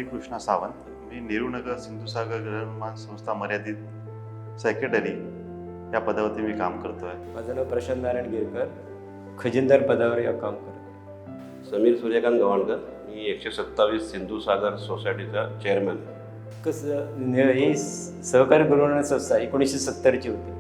कृष्णा सावंत. मी नेहरूनगर सिंधुसागर गृहनिर्माण संस्था मर्यादित सेक्रेटरी या पदावरती मी काम करतो आहे. माझं नाव प्रशांत नारायण गिरकर, खजिनदार पदावर या काम करतो. समीर सूर्यकांत गव्हाणकर, मी 127 सिंधुसागर सोसायटीचा चेअरमॅन. कसं ही सहकारी गृहनिर्माण संस्था 1970ची होती.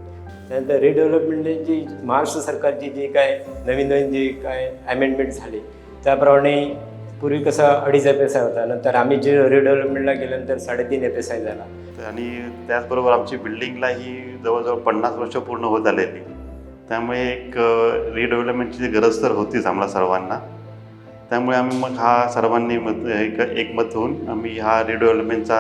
त्यानंतर रिडेव्हलपमेंटने जी महाराष्ट्र सरकारची जी काय नवीन जे काय अमेंडमेंट झाले त्याप्रमाणे पूर्वी कसा 2.5 FSI होता, नंतर आम्ही जे रिडेव्हलपमेंटला गेल्यानंतर 3.5 FSI झाला. आणि त्याचबरोबर आमची बिल्डिंगलाही जवळजवळ 50 वर्ष पूर्ण होत आलेली, त्यामुळे एक रिडेव्हलपमेंटची गरज तर होतीच आम्हाला सर्वांना. त्यामुळे आम्ही मग हा सर्वांनी एकमत होऊन आम्ही हा रिडेव्हलपमेंटचा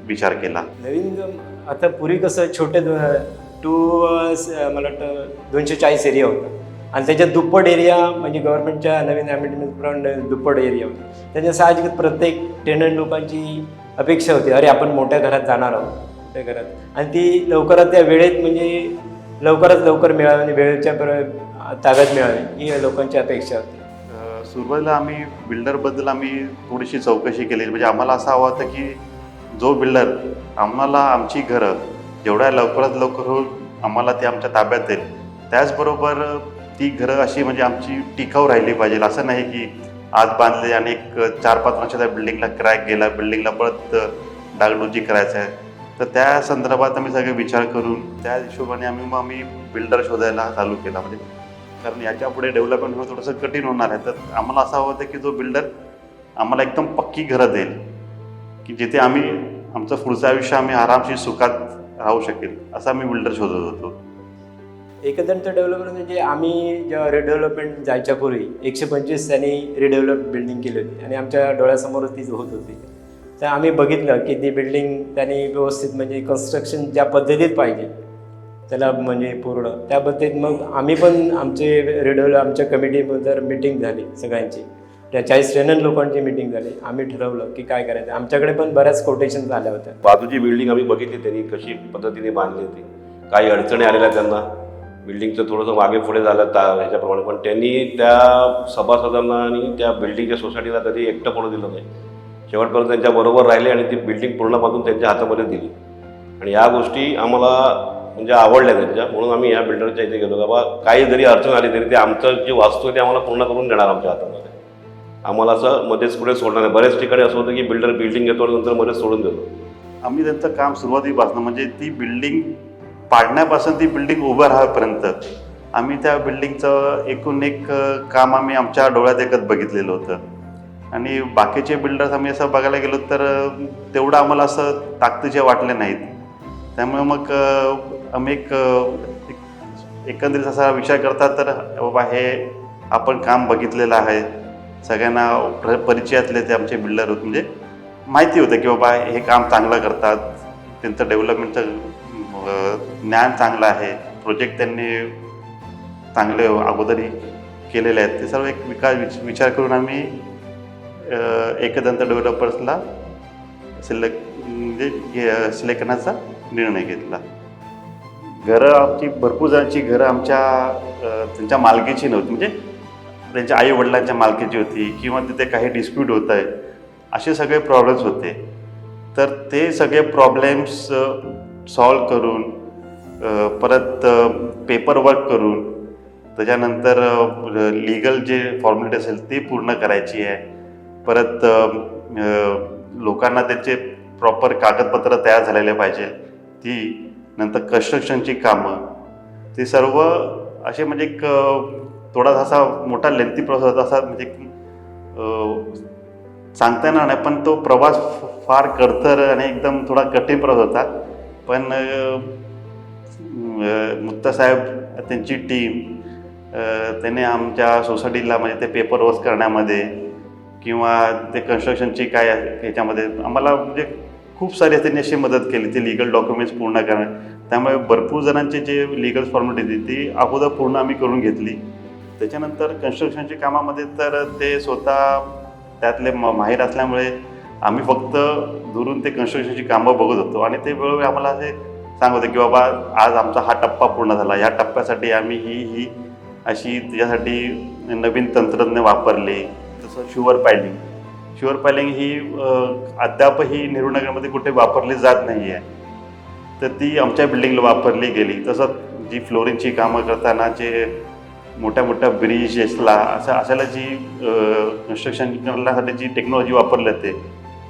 विचार केला. नवीन आता पूर्वी कसं छोटे मला वाटतं 240 एरिया होता आणि त्याच्यात दुप्पट एरिया म्हणजे गव्हर्नमेंटच्या नवीन अमेंडमेंटप्रमाणे दुप्पट एरिया होता. त्याच्या साहजिकच प्रत्येक टेनंट लोकांची अपेक्षा होती, अरे आपण मोठ्या घरात जाणार आहोत, मोठ्या घरात, आणि ती लवकरात त्या वेळेत म्हणजे लवकरात लवकर मिळावी, म्हणजे वेळेच्या ताब्यात मिळावी ही लोकांची अपेक्षा होती. सुरुवातीला आम्ही बिल्डरबद्दल आम्ही थोडीशी चौकशी केली. म्हणजे आम्हाला असं हवं होतं की जो बिल्डर आम्हाला आमची घरं जेवढ्या लवकरात लवकर होईल आम्हाला ते आमच्या ताब्यात देईल, त्याचबरोबर ती घरं अशी म्हणजे आमची टिकाऊ राहिली पाहिजे. असं नाही की आज बांधले आणि एक 4-5 वर्ष त्या बिल्डिंगला क्रॅक गेला, बिल्डिंगला परत डागडुजी करायचं आहे. तर त्या संदर्भात आम्ही सगळे विचार करून त्या हिशोबाने आम्ही बिल्डर शोधायला चालू केला. म्हणजे कारण याच्यापुढे डेव्हलपमेंट होणं थोडंसं कठीण होणार आहे. तर आम्हाला असं हवं होतं की जो बिल्डर आम्हाला एकदम पक्की घरं देईल की जिथे आम्ही आमचं पुढचं आयुष्य आम्ही आरामशीर सुखात राहू शकेल, असं आम्ही बिल्डर शोधत होतो. एकंदरीत डेव्हलपमेंट म्हणजे आम्ही जेव्हा रिडेव्हलपमेंट जायच्या पूर्वी 125 त्यांनी रिडेव्हलप बिल्डिंग केली होती आणि आमच्या डोळ्यासमोरच ती होत होती. तर आम्ही बघितलं की ती बिल्डिंग त्यांनी व्यवस्थित म्हणजे कन्स्ट्रक्शन ज्या पद्धतीत पाहिजे त्याला म्हणजे पूर्ण त्या पद्धतीत मग आम्ही पण आमच्या कमिटीबद्दल मीटिंग झाली सगळ्यांची, त्या 40 टेनंट लोकांची मीटिंग झाली. आम्ही ठरवलं की काय करायचं. आमच्याकडे पण बऱ्याच कोटेशन झाल्या होत्या. बाजूची बिल्डिंग आम्ही बघितली, त्यांनी कशी पद्धतीने बांधली होती. काही अडचणी आलेल्या त्यांना, बिल्डिंगचं थोडंसं मागे पुढे झालं ह्याच्याप्रमाणे, पण त्यांनी त्या सभासदांना आणि त्या बिल्डिंगच्या सोसायटीला कधी एकटं पडू दिलं नाही. शेवटपर्यंत त्यांच्याबरोबर राहिले आणि ती बिल्डिंग पूर्ण बांधून त्यांच्या हातामध्ये दिली. आणि या गोष्टी आम्हाला म्हणजे आवडल्या त्यांच्या, म्हणून आम्ही या बिल्डरच्या इथे गेलो. बाबा काही जरी अडचण आली तरी ते आमचं जी वास्तू आहे ते आम्हाला पूर्ण करून देणार आमच्या हातामध्ये. आम्हाला असं मध्येच पुढे सोडणार नाही. बऱ्याच ठिकाणी असं होतं की बिल्डर बिल्डिंग घेतो आणि नंतर मध्येच सोडून देतो. आम्ही त्यांचं काम सुरुवातीपासून म्हणजे ती बिल्डिंग पाडण्यापासून ती बिल्डिंग उभं राहापर्यंत आम्ही त्या बिल्डिंगचं एकूण एक काम आम्ही आमच्या डोळ्यात एकच बघितलेलं होतं. आणि बाकीचे बिल्डर्स आम्ही असं बघायला गेलो तर तेवढं आम्हाला असं ताकदीचे वाटले नाहीत. त्यामुळे मग आम्ही एकंदरीत असा विचार करतात तर बाबा हे आपण काम बघितलेलं आहे, सगळ्यांना परिचयातले ते आमचे बिल्डर होते, म्हणजे माहिती होतं की बाबा हे काम चांगलं करतात, त्यांचं डेव्हलपमेंटचं ज्ञान चांगलं आहे, प्रोजेक्ट त्यांनी चांगले अगोदरही केलेले आहेत. ते सर्व एक विचार करून आम्ही एकदंत डेव्हलपर्सला सिलेक्ट करण्याचा निर्णय घेतला. घरं आमची भरपूर जणांची घरं त्यांच्या मालकीची नव्हती, म्हणजे त्यांच्या आईवडिलांच्या मालकीची होती किंवा तिथे काही डिस्प्यूट होत आहे, असे सगळे प्रॉब्लेम्स होते. तर ते सगळे प्रॉब्लेम्स सॉल्व करून परत पेपर वर्क करून त्याच्यानंतर लीगल जे फॉर्मॅलिटी असेल ते पूर्ण करायची आहे. परत लोकांना त्याचे प्रॉपर कागदपत्र तयार झालेले पाहिजे, ती नंतर कन्स्ट्रक्शनची कामं, ते सर्व असे म्हणजे एक थोडासा असा मोठा लेंथी प्रोसेस होता. असा म्हणजे सांगता येणार नाही, पण तो प्रवास फार खडतर आणि एकदम थोडा कठीण प्रवास होता. पण मुत्तासाहेब त्यांची टीम त्याने आमच्या सोसायटीला म्हणजे ते पेपर वर्क करण्यामध्ये किंवा ते कन्स्ट्रक्शनची काय ह्याच्यामध्ये आम्हाला म्हणजे खूप सारी त्यांनी अशी मदत केली, ते लिगल डॉक्युमेंट्स पूर्ण करण्यात. त्यामुळे भरपूर जणांची जे लिगल फॉर्मॅलिटी होती ती अगोदर पूर्ण आम्ही करून घेतली. त्याच्यानंतर कन्स्ट्रक्शनच्या कामामध्ये तर ते स्वतः त्यातले माहीर असल्यामुळे आम्ही फक्त दुरून ते कन्स्ट्रक्शनची कामं बघत होतो आणि ते वेळोवेळी आम्हाला असे सांगत होते की बाबा आज आमचा हा टप्पा पूर्ण झाला, या टप्प्यासाठी आम्ही ही अशी त्याच्यासाठी नवीन तंत्रज्ञ वापरले. जसं शुअर शुअर पायलिंग ही अद्यापही नेहरूनगरमध्ये कुठे वापरली जात नाही आहे. तर ती आमच्या बिल्डिंगला वापरली गेली. तसंच जी फ्लोरिंगची कामं करताना जे मोठ्या मोठ्या ब्रिजेसला अशाला जी कन्स्ट्रक्शन करण्यासाठी जी टेक्नॉलॉजी वापरली जाते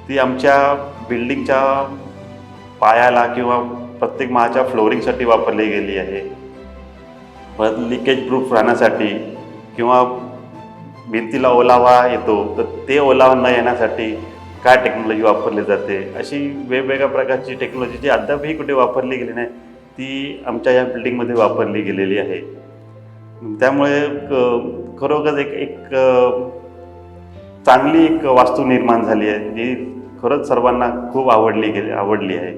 ती आमच्या बिल्डिंगच्या पायाला किंवा प्रत्येक माळच्या फ्लोरिंगसाठी वापरली गेली आहे. परत लिकेज प्रूफ राहण्यासाठी किंवा भिंतीला ओलावा येतो तर ते ओलावा न येण्यासाठी काय टेक्नॉलॉजी वापरली जाते, अशी वेगवेगळ्या प्रकारची टेक्नॉलॉजी जी अद्यापही कुठे वापरली गेली नाही ती आमच्या या बिल्डिंगमध्ये वापरली गेलेली आहे. त्यामुळे खरोखर एक चांगली एक वास्तू निर्माण झाली आहे जी खरंच सर्वांना खूप आवडली आहे.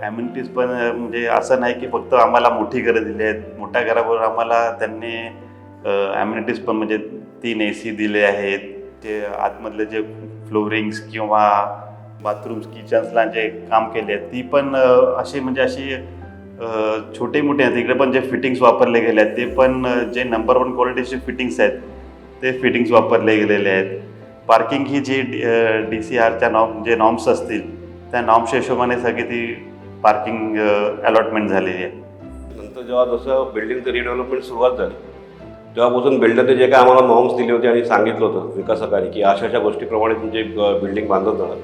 ॲम्युनिटीज पण म्हणजे असं नाही की फक्त आम्हाला मोठी घरं दिली आहेत. मोठ्या घराबरोबर आम्हाला त्यांनी ॲम्युनिटीज पण म्हणजे 3 AC दिले आहेत. जे आतमधले जे फ्लोरिंग्स किंवा बाथरूम्स किचन्सला जे काम केले आहेत ती पण अशी छोटे मोठे आहेत. इकडे पण जे फिटिंग्स वापरले गेले आहेत ते पण जे नंबर 1 क्वालिटीचे फिटिंग्स आहेत ते फिटिंग्स वापरले गेलेले आहेत. पार्किंग ही जी DCRच्या नॉर्म्स असतील त्या नॉर्म्सच्या हिशोबाने सगळी ती पार्किंग अलॉटमेंट झालेली आहे. नंतर जेव्हा जसं बिल्डिंगचं रिडेव्हलपमेंट सुरुवात झाली तेव्हापासून बिल्डरने जे काय आम्हाला नॉर्म्स दिले होते आणि सांगितलं होतं विकासकांनी की अशा गोष्टीप्रमाणे तुमचे बिल्डिंग बांधत जाणार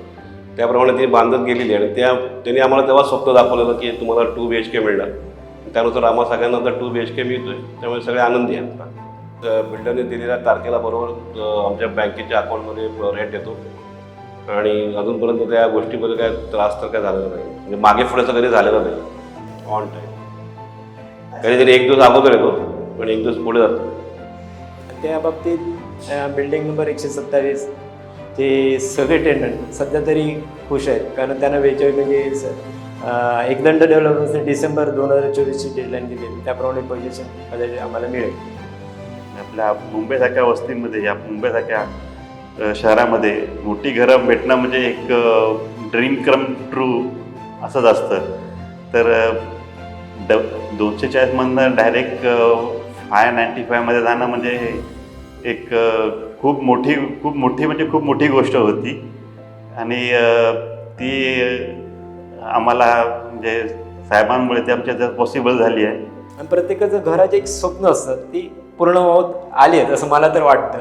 त्याप्रमाणे ती बांधत गेलेली आणि त्यांनी आम्हाला तेव्हा स्वप्न दाखवलेलं की तुम्हाला 2 BHK मिळणार. त्यानुसार आम्हा सगळ्यांना आता 2 BHK मिळतोय. त्यामुळे सगळे आनंदी आहेत. बिल्डरने दिलेल्या तारखेला बरोबर आमच्या बँकेच्या अकाउंटमध्ये रेंट येतो आणि अजूनपर्यंत त्या गोष्टीमध्ये काय त्रास तर काय झालेला नाही. म्हणजे मागे पुढेचं कधी झालेलं नाही. ऑन टाईम कधीतरी 1 दिवस अगोदर येतो पण 1 दिवस पुढे जातो. त्या बाबतीत बिल्डिंग नंबर 127 ते सगळे टेनंट सध्या तरी खुश आहेत कारण त्यांना 42 म्हणजे एकदंड डेव्हलपमेंटने डिसेंबर 2024ची डेडलाईन दिली त्याप्रमाणे पोझिशन आम्हाला मिळेल. आपल्या मुंबईसारख्या वस्तीमध्ये या मुंबईसारख्या शहरामध्ये मोठी घरं भेटणं म्हणजे एक ड्रीम कम ट्रू असंच असतं. तर 240मधनं डायरेक्ट 595मध्ये जाणं म्हणजे एक खूप मोठी गोष्ट होती आणि ती आम्हाला म्हणजे साहेबांमुळे ते आमच्या पॉसिबल झाली आहे. आणि प्रत्येकाचं घराचे एक स्वप्न असतं ती पूर्ण होत आली आहेत असं मला तर वाटतं.